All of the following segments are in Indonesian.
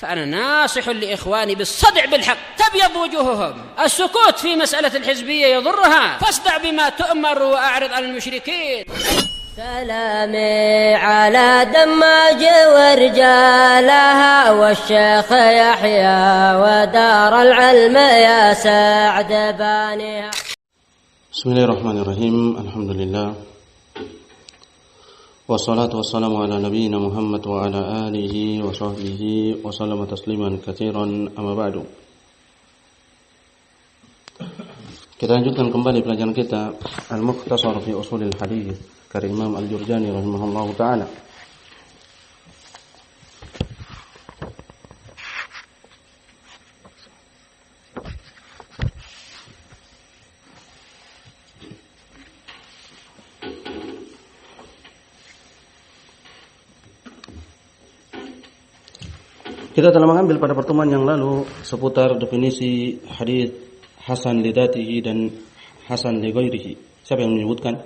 فأنا ناصح لإخواني بالصدع بالحق تبيض وجوههم. السكوت في مسألة الحزبية يضرها، فاصدع بما تؤمر وأعرض عن المشركين. سلامي على دماج ورجالها والشيخ يحيى ودار العلم يا سعد بانيها. Bismillahirrahmanirrahim. Alhamdulillah. Wassalatu wassalamu ala nabiyyina Muhammad wa ala alihi wa sahbihi wa sallama tasliman katsiran, amma ba'du. Kita lanjutkan kembali pelajaran kita Al-Mukhtasar fi Ushulil Hadits karya Imam Al-Jurjani rahimahullahu taala. Kita telah mengambil pada pertemuan yang lalu seputar definisi hadis hasan li dzatihi dan hasan li ghairihi. Siapa yang menyebutkan?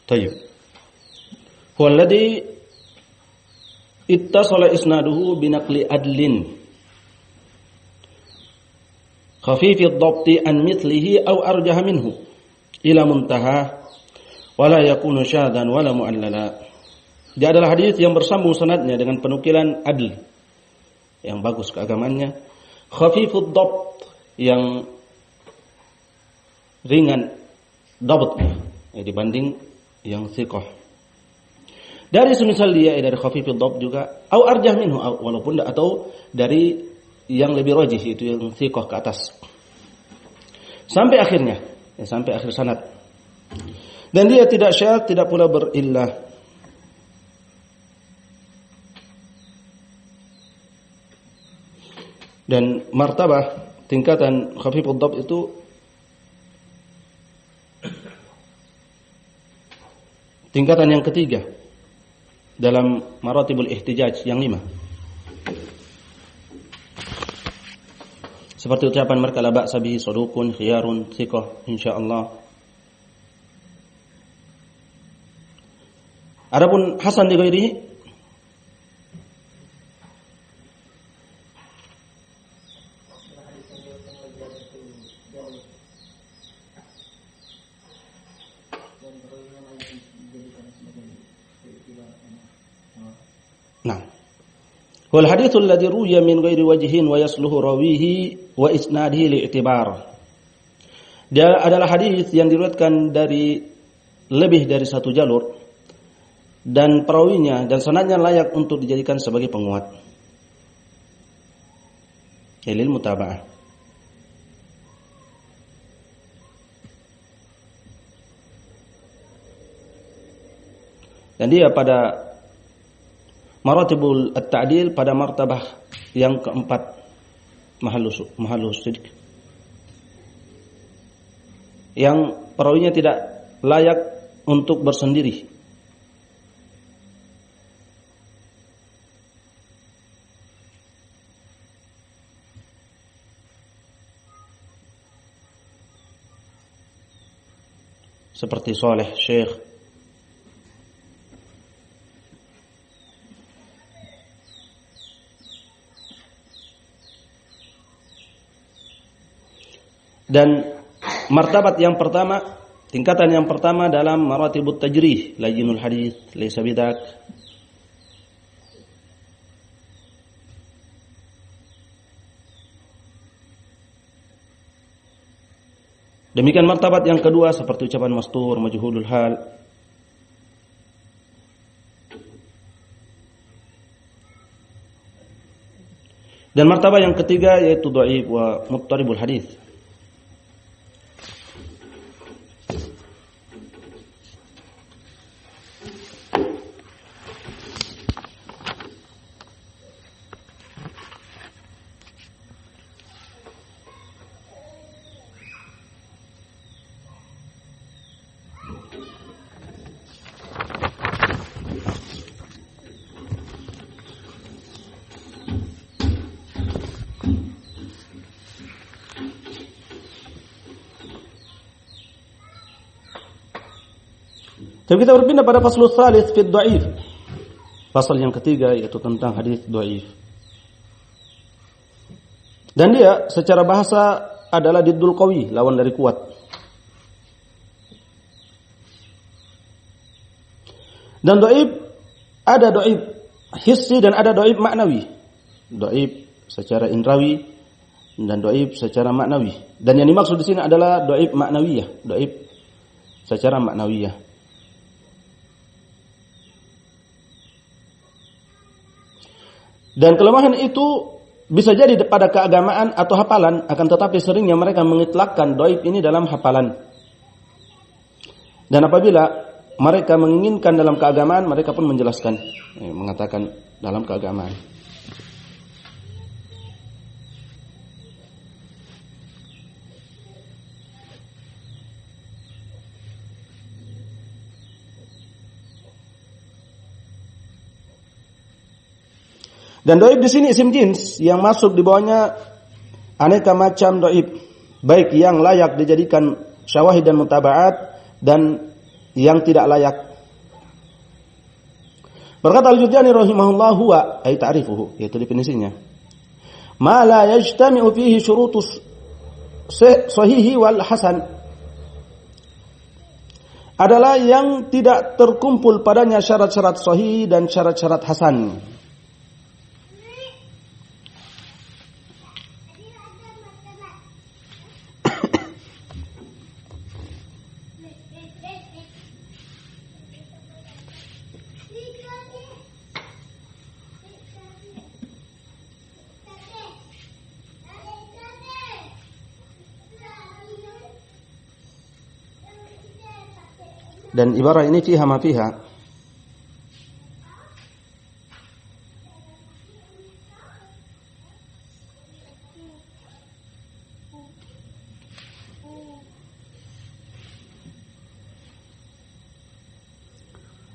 Tayyib. Huwa alladhi ittasala isnaduhu binaqli adlin khafifi ad-dhabti an mithlihi aw arjaha minhu ila muntaha wala yakunu syadhan wala mu'allala. Dia adalah hadis yang bersambung sanadnya dengan penukilan adl yang bagus keagamannya, khafifud dhabt yang ringan dhabtnya dibanding yang thiqah. Dari semisal dia dari khafifud dhabt juga au arjah minhu walaupun atau dari yang lebih rajih itu yang thiqah ke atas. Sampai akhirnya, sampai akhir sanad. Dan dia tidak syadz, tidak pula berillah. Dan martabah tingkatan khafifud dhabt itu tingkatan yang ketiga dalam maratibul ihtijaj yang 5. Seperti ucapan mereka la ba'sa bihi saduqun khiyarun thiqah insyaallah. Adapun hasan li ghairihi wal haditsul ladzi ruya min ghairi wajhin wa yasluhu rawihi wa isnadihi li'tibar. Dia adalah hadis yang diriwayatkan dari lebih dari satu jalur dan perawinya dan sanadnya layak untuk dijadikan sebagai penguat. Lil mutaba'ah. Dan dia pada maratibul at-ta'dil pada martabah yang keempat mahallus sidq. Yang perawinya tidak layak untuk bersendiri. Seperti Saleh Syekh dan martabat yang pertama, tingkatan yang pertama dalam maratibut tajrih, layyinul hadis, laysa bidak. Demikian martabat yang kedua seperti ucapan mastur, majhulul hal. Dan martabat yang ketiga yaitu dhaif wa muttaribul hadis. Tapi kita berpindah pada faslul tsalits fi dhaif. Pasal yang ketiga yaitu tentang hadis dhaif. Dan dia secara bahasa adalah diddul qawi, lawan dari kuat. Dan dhaif ada dhaif hissi dan ada dhaif maknawi. Dhaif secara indrawi dan dhaif secara maknawi. Dan yang dimaksud di sini adalah dhaif maknawiyah, dhaif secara maknawiyah. Dan kelemahan itu bisa jadi pada keagamaan atau hafalan, akan tetapi seringnya mereka mengitlakkan dhaif ini dalam hafalan. Dan apabila mereka menginginkan dalam keagamaan, mereka pun menjelaskan, mengatakan dalam keagamaan. Dan dhaif di sini isim jins yang masuk di bawahnya aneka macam dhaif, baik yang layak dijadikan syawahid dan mutaba'at dan yang tidak layak. Berkata Al-Jurjani rahimahullah huwa ay ta'rifuhu, yaitu definisinya. Ma la yajtami'u fihi syurutus sahihi wal hasan. Adalah yang tidak terkumpul padanya syarat-syarat sahih dan syarat-syarat hasan. Dan ibarat ini fiha ma fiha.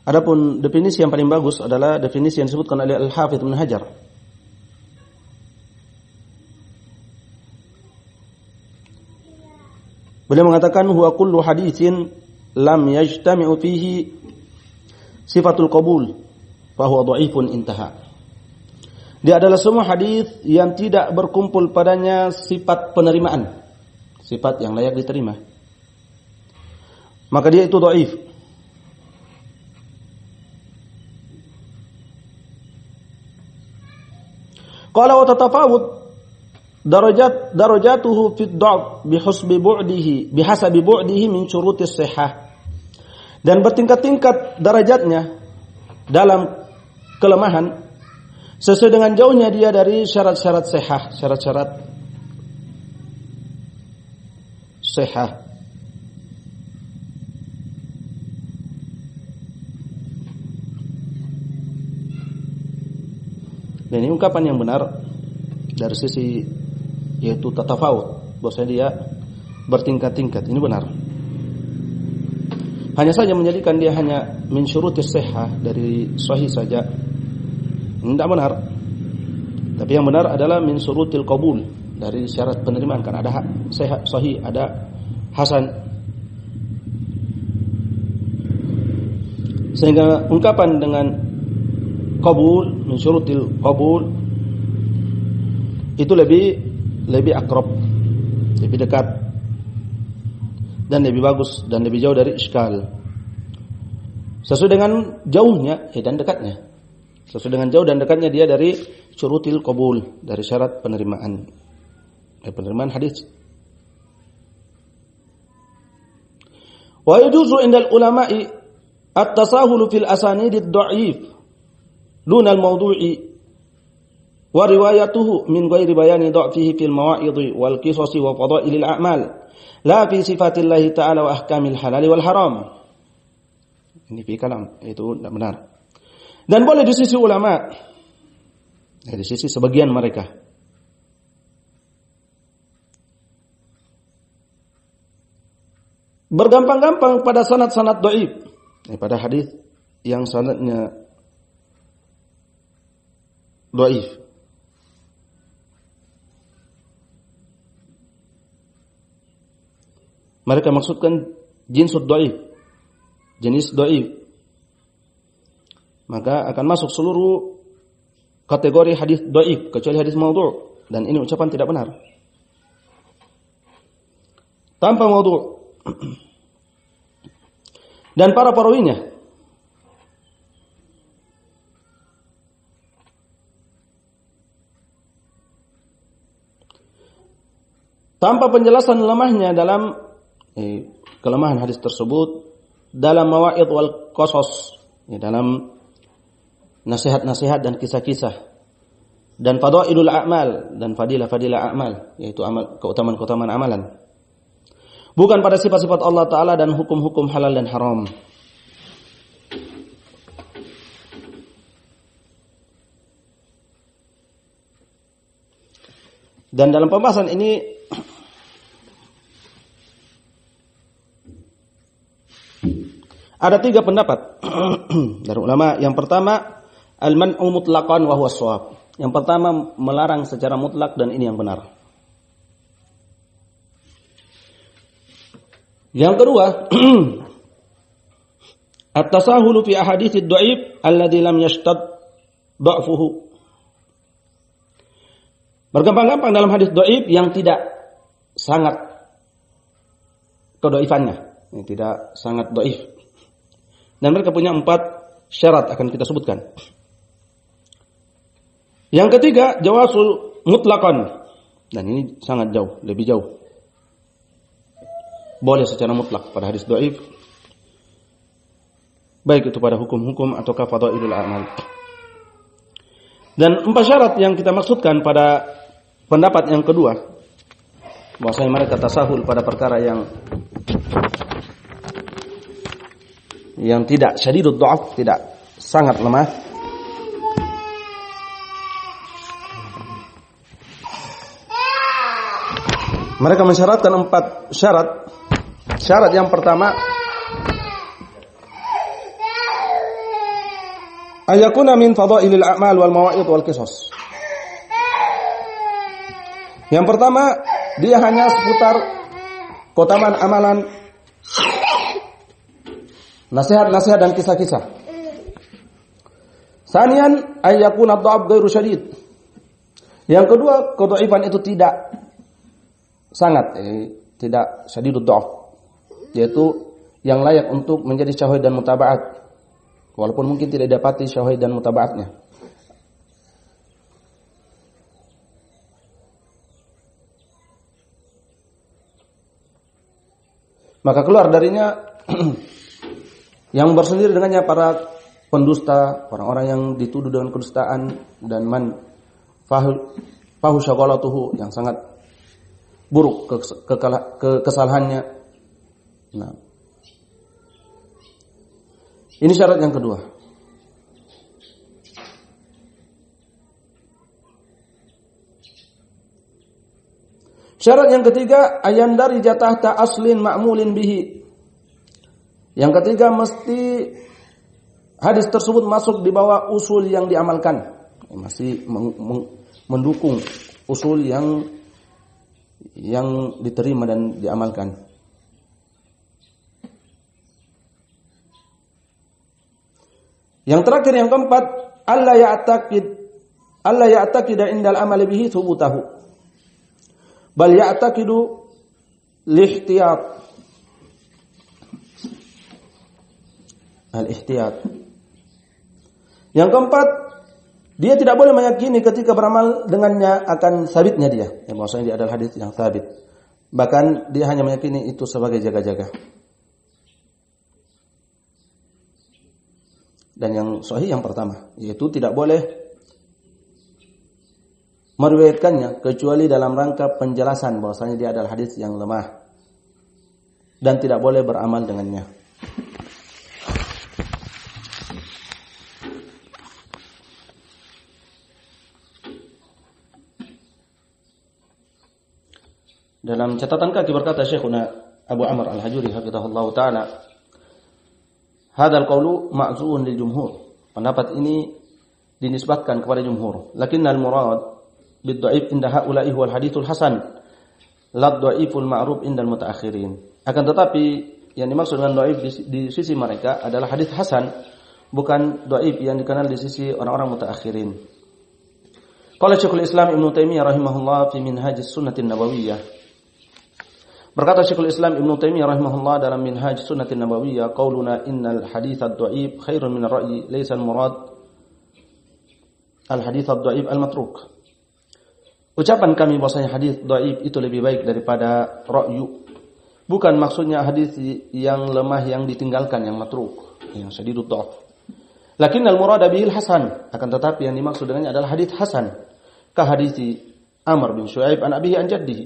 Adapun definisi yang paling bagus adalah definisi yang disebutkan oleh Al-Hafidz Ibnu Hajar. Beliau mengatakan huwa kullu haditsin lam yajtami'u fihi sifatul qabul fa huwa dhaifun intaha. Dia adalah semua hadis yang tidak berkumpul padanya sifat penerimaan, sifat yang layak diterima, maka dia itu dhaif. Qala wa tatafawut darajatuhu fi ad-dha'f bihasabi bu'dihi min syurutis sihah. Dan bertingkat-tingkat derajatnya dalam kelemahan sesuai dengan jauhnya dia dari syarat-syarat sihah, syarat-syarat sihah. Dan ini ungkapan yang benar dari sisi yaitu tatafawut, bahwasanya dia bertingkat-tingkat. Ini benar. Hanya saja menjadikan dia hanya min syurutis sihah, dari sahih saja, tidak benar. Tapi yang benar adalah min syurutil qabul, dari syarat penerimaan. Kan ada sahih, ada hasan. Sehingga ungkapan dengan qabul, min syurutil qabul, itu lebih akrab, lebih dekat, dan lebih bagus, dan lebih jauh dari iskal. Sesuai dengan jauhnya dan dekatnya. Sesuai dengan jauh dan dekatnya dia dari syurutil qabul, dari syarat penerimaan. Penerimaan hadis. Wa yajuzu indal ulama'i at-tasahulu fil asanidid dha'if duna al-mawdu'i wa riwayatuhu min ghairi bayani dha'fihi fil mawa'idhi wal qisasi wa fadailil a'mal. La fi sifatillahi ta'ala wa ahkamil halal wal haram. Ini fi kalam, itu tidak benar. Dan boleh di sisi ulama, di sisi sebagian mereka, bergampang-gampang pada sanad-sanad dhaif, pada hadis yang sanadnya dhaif. Mereka maksudkan jinsud dhaif, jenis dhaif, maka akan masuk seluruh kategori hadis dhaif kecuali hadis maudhu', dan ini ucapan tidak benar. Tanpa maudhu'. Dan para perawinya tanpa penjelasan lemahnya dalam kelemahan hadis tersebut dalam mawa'id wal qasas, dalam nasihat-nasihat dan kisah-kisah, dan fadailul a'mal, dan fadilah-fadilah a'mal, yaitu amal, keutamaan-keutamaan amalan. Bukan pada sifat-sifat Allah Ta'ala dan hukum-hukum halal dan haram. Dan dalam pembahasan ini ada 3 pendapat dari ulama. Yang pertama, al-man'u mutlaqan wa huwa shawab. Yang pertama, melarang secara mutlak dan ini yang benar. Yang kedua, at-tasahulu fi ahaditsid dhaif alladhi lam yashtad dha'fuhu. Bergampang-gampang dalam hadis dhaif yang tidak sangat kedhaifannya, tidak sangat dhaif. Dan mereka punya 4 syarat akan kita sebutkan. Yang ketiga, jawasul mutlaqan. Dan ini sangat jauh, lebih jauh. Boleh secara mutlak pada hadis dhaif, baik itu pada hukum-hukum atau fadailul a'mal. Dan 4 syarat yang kita maksudkan pada pendapat yang kedua, bahwasanya mereka tasahul pada perkara yang tidak syadidud dha'af, tidak sangat lemah. Mereka mensyaratkan 4 syarat. Syarat yang pertama, ayakuna min fadailil a'mal wal mawa'id wal qisas. Yang pertama, dia hanya seputar keutamaan amalan, nasihat-nasihat dan kisah-kisah. Sanian, ayakuna dha'af ghairu syadid. Yang kedua, kedhaifan itu tidak sangat, tidak syadidud dha'af, yaitu yang layak untuk menjadi syahid dan mutaba'at, walaupun mungkin tidak dapati syahid dan mutaba'atnya. Maka keluar darinya yang bersendiri dengannya para pendusta, orang-orang yang dituduh dengan kedustaan, dan man fahu syaghalatuhu, yang sangat buruk kesalahannya. Nah, ini syarat yang kedua. Syarat yang ketiga, ayandari jatahta aslin ma'mulin bihi. Yang ketiga, mesti hadis tersebut masuk di bawah usul yang diamalkan, masih mendukung usul yang diterima dan diamalkan. Yang terakhir, yang keempat, alla ya'taqida indal amali bihi thubutahu, bal ya'taqidu lihtiyat. Al-ihtiyat. Yang keempat, dia tidak boleh meyakini ketika beramal dengannya akan sabitnya dia. Maksudnya dia adalah hadis yang sabit. Bahkan dia hanya meyakini itu sebagai jaga-jaga. Dan yang sahih yang pertama, yaitu tidak boleh meriwayatkannya kecuali dalam rangka penjelasan bahwasanya dia adalah hadis yang lemah, dan tidak boleh beramal dengannya. Dalam catatan kaki berkata Syekhuna Abu Amr Al-Hajuri hafizahullah ta'ala, hadzal qawlu ma'zuun lil jumhur. Pendapat ini dinisbatkan kepada jumhur. Lakinnal murad bid dhaif inda haula'i huwal haditsul hasan, la dhaiful ma'ruf indal mutaakhirin. Akan tetapi yang dimaksud dengan dhaif di sisi mereka adalah hadis hasan, bukan dhaif yang dikenal di sisi orang-orang mutaakhirin. Qala Syekhul Islam Ibnu Taimiyah rahimahullah fi Minhajus Sunnatin Nabawiyah. Berkata Syekhul Islam Ibnu Taimiyah rahimahullah dalam Minhaj Sunnatin Nabawiyah, qauluna innal hadits ad-dhaif khairun min ar-ra'yi laysa al-murad al-hadits ad-dhaif al-matruk. Ucapan kami bahwasanya hadis dhaif itu lebih baik daripada ra'yu. Bukan maksudnya hadis yang lemah yang ditinggalkan, yang matruk, yang syadidud dha'f. Lakin al-murad bihil hasan, akan tetapi yang dimaksud dengannya adalah hadis hasan. Ka hadis Amr bin Syu'aib an abihi an jaddihi.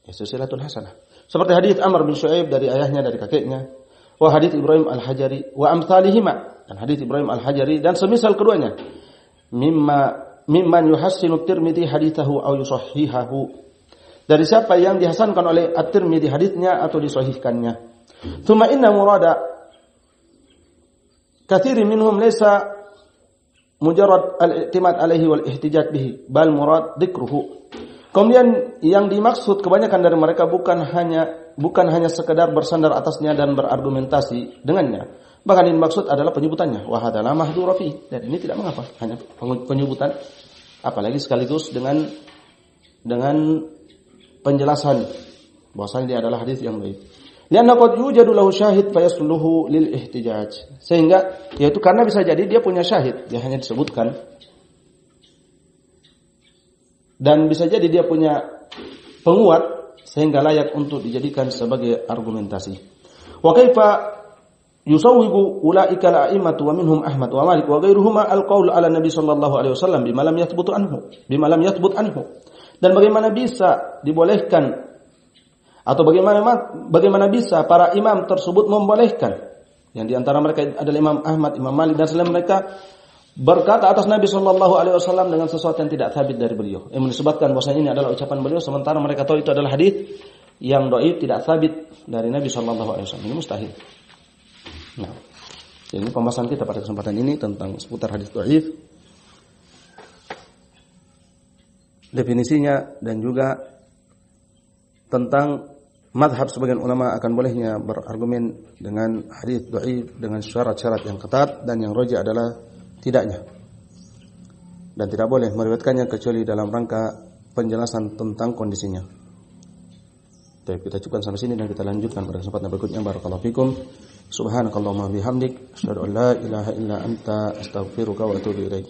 Silsilatun hasanah. Seperti hadis Amr bin Syu'aib dari ayahnya dari kakeknya, wa hadis Ibrahim al-Hajari wa amsalihima, dan hadis Ibrahim al-Hajari dan semisal keduanya. Mimman yuhassinu Tirmidzi hadithahu aw yusahhihahu. Dari siapa yang dihasankan oleh At-Tirmidzi hadisnya atau disahihkannya. Tsumma inna murada katsirin minhum laysa mujarrad al-i'timad alaihi wal ihtijaj bihi, bal murad dzikruhu. Kemudian yang dimaksud kebanyakan dari mereka bukan hanya sekedar bersandar atasnya dan berargumentasi dengannya. Bahkan yang dimaksud adalah penyebutannya. Wa hadza la mahdhura fi. Dan ini tidak mengapa, hanya penyebutan, apalagi sekaligus dengan penjelasan bahwasanya dia adalah hadis yang dhaif. Lianna qad yujadu lahu syahid fayasluhu lil ihtijaj. Sehingga yaitu karena bisa jadi dia punya syahid, dia hanya disebutkan. Dan bisa jadi dia punya penguat sehingga layak untuk dijadikan sebagai argumentasi. Wa kaifa yusawwigu ulaika al-a'immatu wa minhum Ahmad wa Malik wa ghairuhuma al-qaul ala Nabi sallallahu alaihi wasallam bima lam yathbut anhu. Dan bagaimana bisa dibolehkan atau bagaimana bisa para imam tersebut membolehkan, yang di antara mereka adalah Imam Ahmad, Imam Malik dan selain mereka, berkata atas Nabi sallallahu alaihi wasallam dengan sesuatu yang tidak sabit dari beliau. Yang disebutkan bahwasanya ini adalah ucapan beliau sementara mereka tahu itu adalah hadis yang dhaif, tidak sabit dari Nabi sallallahu alaihi wasallam. Ini mustahil. Nah, ini pembahasan kita pada kesempatan ini tentang seputar hadis dhaif. Definisinya dan juga tentang mazhab sebagian ulama akan bolehnya berargumen dengan hadis dhaif dengan syarat-syarat yang ketat, dan yang rajih adalah tidaknya. Dan tidak boleh meriwayatkannya kecuali dalam rangka penjelasan tentang kondisinya. Baik, kita cukupkan sampai sini dan kita lanjutkan pada kesempatan berikutnya. Barakallahu fikum. Subhanakallahumma bihamdik, asyhadu an la ilaha illa anta, astaghfiruka wa atubu ilaik.